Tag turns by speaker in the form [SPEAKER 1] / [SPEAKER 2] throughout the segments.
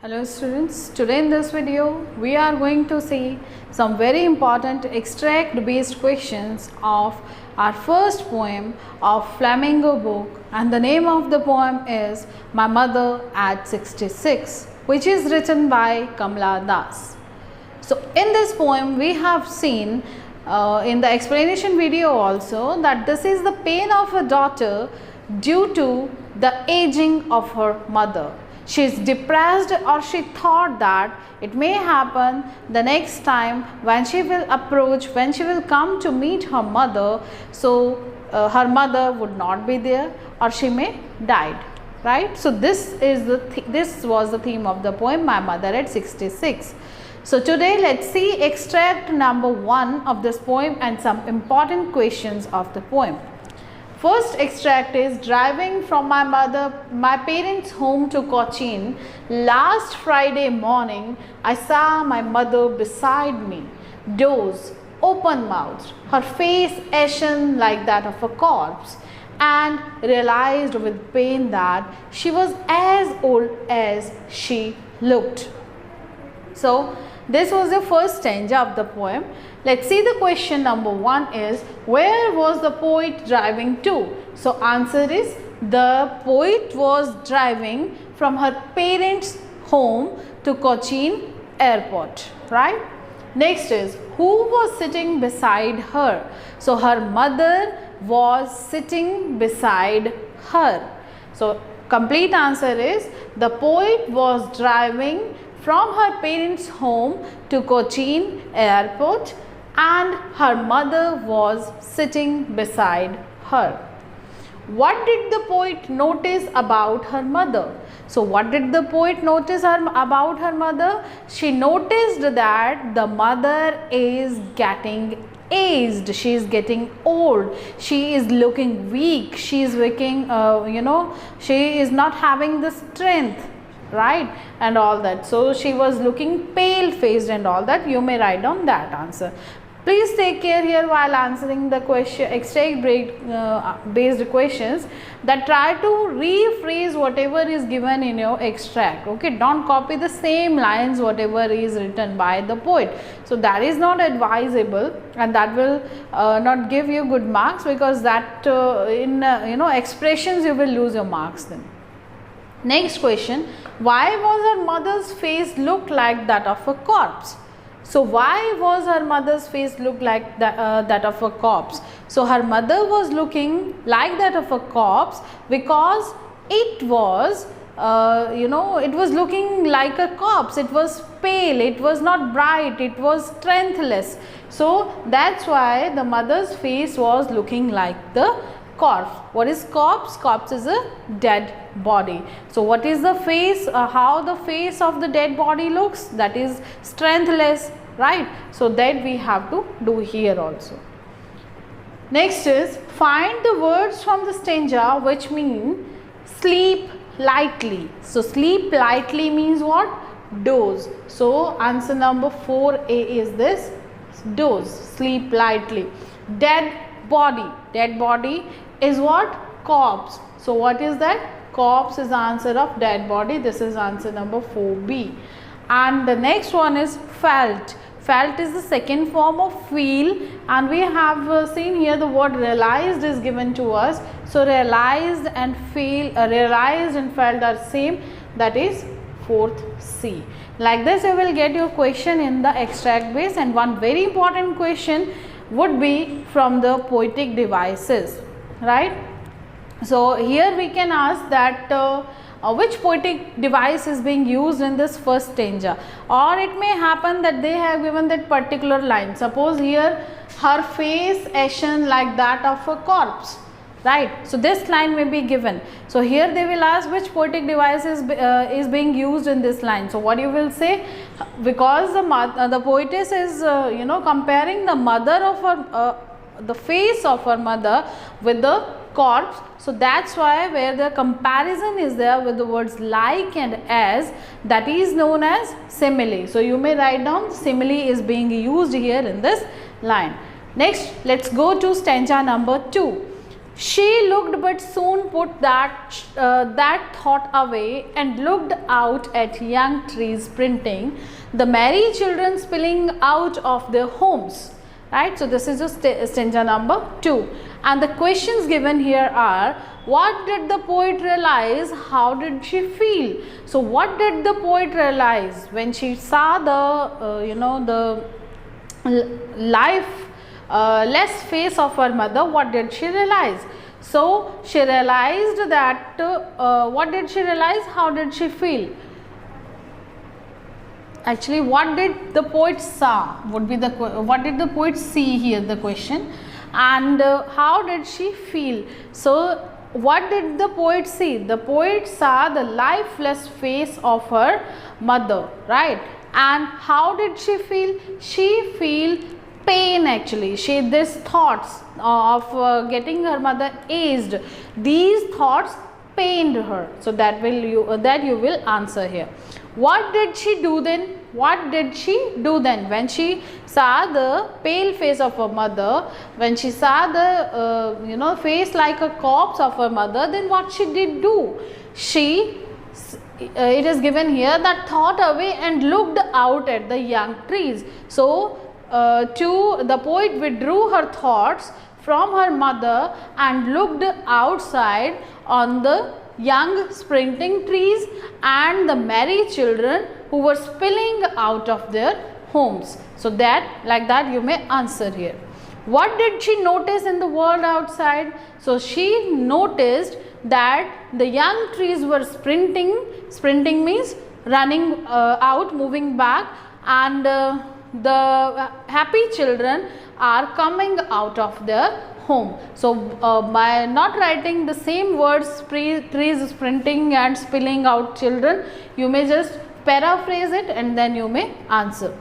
[SPEAKER 1] Hello students, today in this video we are going to see some very important extract based questions of our first poem of Flamingo book, and the name of the poem is My Mother at 66, which is written by Kamala Das. So in this poem we have seen in the explanation video also that this is the pain of a daughter due to the aging of her mother. She is depressed, or she thought that it may happen the next time when she will approach, when she will come to meet her mother, so her mother would not be there or she may died, right? So this was the theme of the poem My Mother at 66. So today let's see extract number 1 of this poem and some important questions of the poem. First extract is driving from my parents' home to Cochin. Last Friday morning, I saw my mother beside me, dozed, open-mouthed, her face ashen like that of a corpse, and realized with pain that she was as old as she looked. So this was the first stanza of the poem. Let's see the question number 1 is, where was the poet driving to? So answer is, the poet was driving from her parents' home to Cochin airport, right? Next is, who was sitting beside her? So her mother was sitting beside her. So complete answer is, the poet was driving from her parents' home to Cochin airport and her mother was sitting beside her. What did the poet notice about her mother? So what did the poet notice about her mother? She noticed that the mother is getting aged, she is getting old, she is looking weak, she is looking, she is not having the strength, right, and all that. So she was looking pale faced and all that. You may write down that answer. Please take care here while answering the question extract based questions, that try to rephrase whatever is given in your extract. Okay, don't copy the same lines whatever is written by the poet. So that is not advisable, and that will not give you good marks, because that in expressions you will lose your marks then. Next question, why was her mother's face look like that of a corpse? So why was her mother's face look like that of a corpse? So her mother was looking like that of a corpse because it was it was looking like a corpse. It was pale, it was not bright, it was strengthless. So that's why the mother's face was looking like the corpse. What is corpse? Corpse is a dead body. So what is the face, how the face of the dead body looks? That is strengthless, right? So that we have to do here also. Next is, find the words from the stanza which mean sleep lightly. So sleep lightly means what? Doze. So answer number 4A is this, doze, sleep lightly. Dead body, dead body is what? Corpse. So what is that? Corpse is the answer of dead body. This is answer number 4B. And the next one is felt. Felt is the second form of feel, and we have seen here the word realized is given to us. So realized and realized and felt are same, that is 4th C. Like this you will get your question in the extract base, and one very important question would be from the poetic devices, right? So here we can ask that which poetic device is being used in this first stanza, or it may happen that they have given that particular line. Suppose here, her face ashen like that of a corpse, right? So this line may be given. So here they will ask which poetic device is being used in this line. So what you will say, because the poetess is comparing the mother of her the face of her mother with the corpse. So that's why where the comparison is there with the words like and as, that is known as simile. So you may write down simile is being used here in this line. Next, let's go to stanza number 2. She looked but soon put that thought away and looked out at young trees sprinting, the merry children spilling out of their homes. Right, so this is a stanza number 2, and the questions given here are: what did the poet realize? How did she feel? So what did the poet realize when she saw the less face of her mother? What did she realize? So she realized that what did she realize? How did she feel? Actually, what did the poet saw would be the what did the poet see here, the question, and how did she feel? So what did the poet see? The poet saw the lifeless face of her mother, right? And how did she feel? She feel pain actually. These thoughts of getting her mother aged, these thoughts pained her. So that you will answer here. What did she do then? What did she do then when she saw the pale face of her mother, when she saw the face like a corpse of her mother? Then what she did do? It is given here that thought away and looked out at the young trees. So the poet withdrew her thoughts from her mother and looked outside on the young sprinting trees and the merry children who were spilling out of their homes. So like that you may answer here. What did she notice in the world outside? So she noticed that the young trees were sprinting. Sprinting means running out, moving back, and the happy children are coming out of their home. So by not writing the same words, trees sprinting and spilling out children, you may just paraphrase it and then you may answer.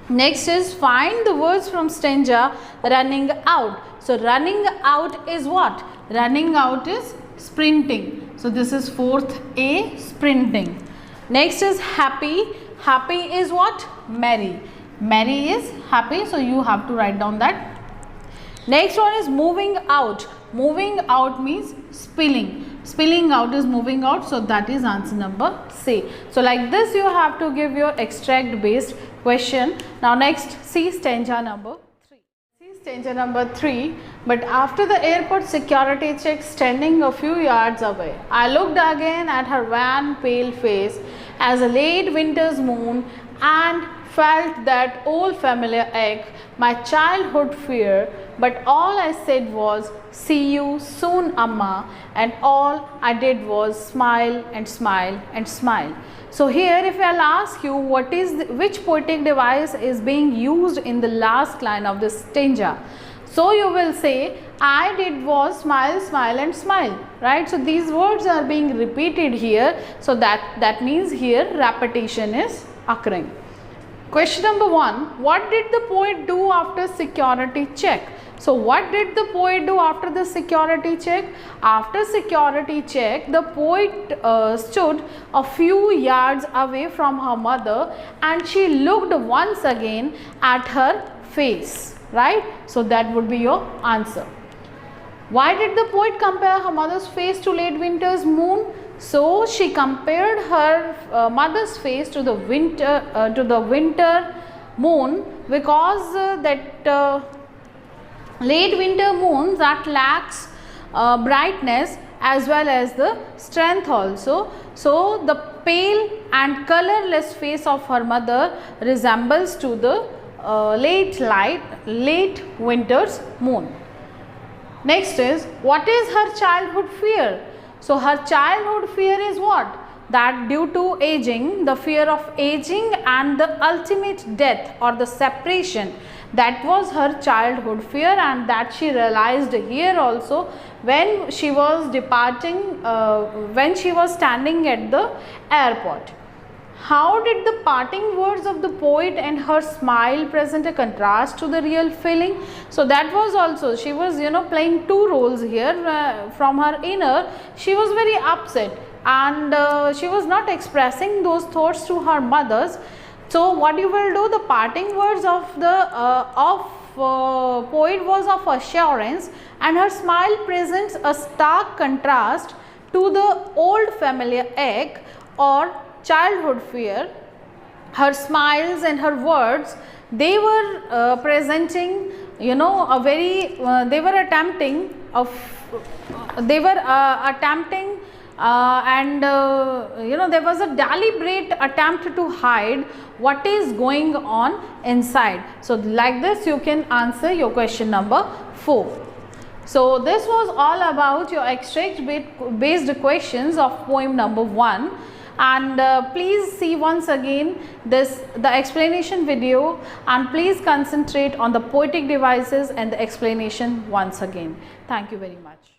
[SPEAKER 1] Next is find the words from stanza running out. So running out is what? Running out is sprinting. So this is 4th A, sprinting. Next is happy. Happy is what? Merry. Merry is happy, so you have to write down that. Next one is moving out. Moving out means spilling. Spilling out is moving out, so that is answer number C. So like this you have to give your extract based question. Now next, see stanza number 3. See stanza number 3. But after the airport security check standing a few yards away, I looked again at her wan pale face as a late winter's moon and felt that old familiar ache, my childhood fear, but all I said was, see you soon, Amma, and all I did was smile and smile and smile. So here if I'll ask you which poetic device is being used in the last line of this stanza, so you will say, I did was smile, smile and smile, right? So these words are being repeated here, so that means here repetition is occurring. Question number 1, what did the poet do after security check? So what did the poet do after the security check? After security check, the poet stood a few yards away from her mother and she looked once again at her face, right? So that would be your answer. Why did the poet compare her mother's face to late winter's moon? So she compared her mother's face to the winter moon because that late winter moon that lacks brightness as well as the strength also. So the pale and colorless face of her mother resembles to the late winter's moon. Next is, what is her childhood fear? So her childhood fear is what? That due to aging, the fear of aging and the ultimate death or the separation, that was her childhood fear, and that she realized here also when she was departing, when she was standing at the airport. How did the parting words of the poet and her smile present a contrast to the real feeling? So that was also, she was playing two roles here. From her inner, she was very upset and she was not expressing those thoughts to her mothers. So what you will do, the parting words of poet was of assurance, and her smile presents a stark contrast to the old familiar ache or childhood fear. Her smiles and her words, they were presenting, you know, a very they were attempting and you know, there was a deliberate attempt to hide what is going on inside. So like this you can answer your question number 4. So this was all about your extract based questions of poem number 1. And please see once again the explanation video, and please concentrate on the poetic devices and the explanation once again. Thank you very much.